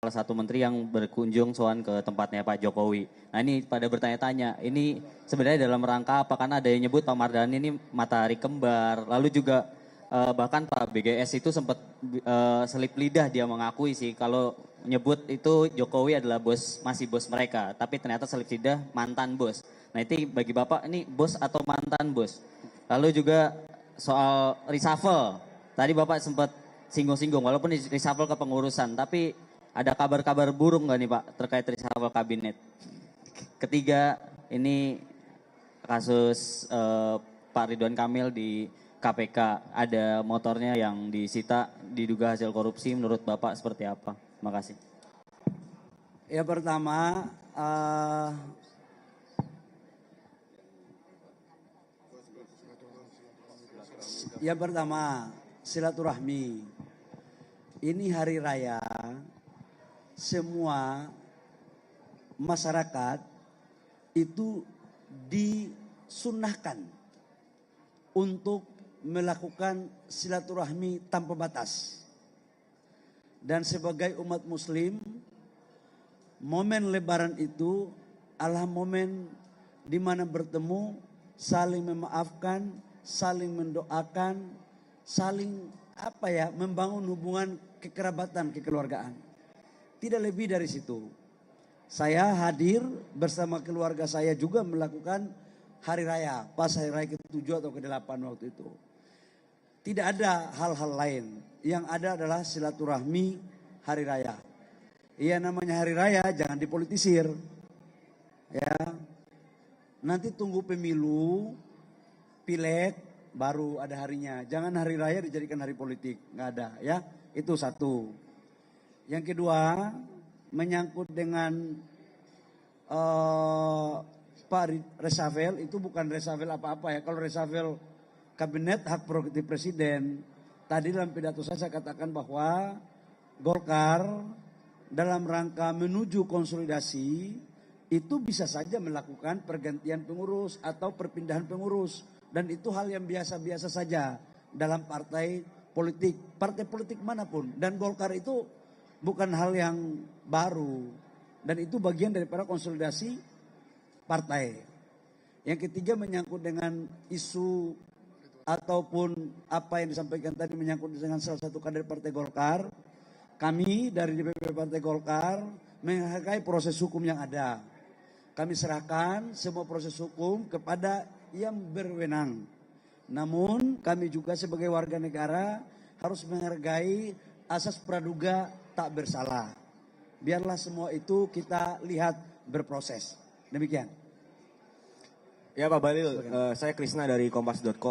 salah satu menteri yang berkunjung soal ke tempatnya Pak Jokowi. Nah ini pada bertanya-tanya, ini sebenarnya dalam rangka apa? Karena ada yang nyebut Pak Mardhani ini matahari kembar. Lalu juga bahkan Pak BGS itu sempat selip lidah dia mengakui sih kalau nyebut itu Jokowi adalah masih bos mereka. Tapi ternyata selip lidah mantan bos. Nah itu bagi Bapak ini bos atau mantan bos? Lalu juga soal reshuffle. Tadi Bapak sempat singgung-singgung walaupun reshuffle kepengurusan. Tapi ada kabar-kabar burung nggak nih Pak terkait reshuffle kabinet? Ketiga, ini kasus Pak Ridwan Kamil di KPK. Ada motornya yang disita diduga hasil korupsi. Menurut Bapak seperti apa? Terima kasih. Ya pertama, silaturahmi. Ini hari raya, semua masyarakat itu disunahkan untuk melakukan silaturahmi tanpa batas. Dan sebagai umat muslim, momen lebaran itu adalah momen di mana bertemu, saling memaafkan, saling mendoakan, saling membangun hubungan kekerabatan, kekeluargaan. Tidak lebih dari situ. Saya hadir bersama keluarga saya juga melakukan hari raya, pas hari raya ke-7 atau ke-8 waktu itu. Tidak ada hal-hal lain. Yang ada adalah silaturahmi hari raya. Iya, namanya hari raya jangan dipolitisir. Ya. Nanti tunggu pemilu, pileg baru ada harinya. Jangan hari raya dijadikan hari politik, nggak ada ya. Itu satu. Yang kedua, menyangkut dengan Pak reshuffle, itu bukan reshuffle apa-apa ya. Kalau reshuffle kabinet hak prerogatif presiden. Tadi dalam pidato saya katakan bahwa Golkar dalam rangka menuju konsolidasi itu bisa saja melakukan pergantian pengurus atau perpindahan pengurus. Dan itu hal yang biasa-biasa saja dalam partai politik manapun. Dan Golkar itu bukan hal yang baru. Dan itu bagian daripada konsolidasi partai. Yang ketiga menyangkut dengan isu ataupun apa yang disampaikan tadi menyangkut dengan salah satu kader partai Golkar. Kami dari DPP Partai Golkar menghargai proses hukum yang ada. Kami serahkan semua proses hukum kepada yang berwenang. Namun kami juga sebagai warga negara harus menghargai asas praduga tak bersalah. Biarlah semua itu kita lihat berproses. Demikian. Ya Pak Bahlil, saya Krisna dari Kompas.com.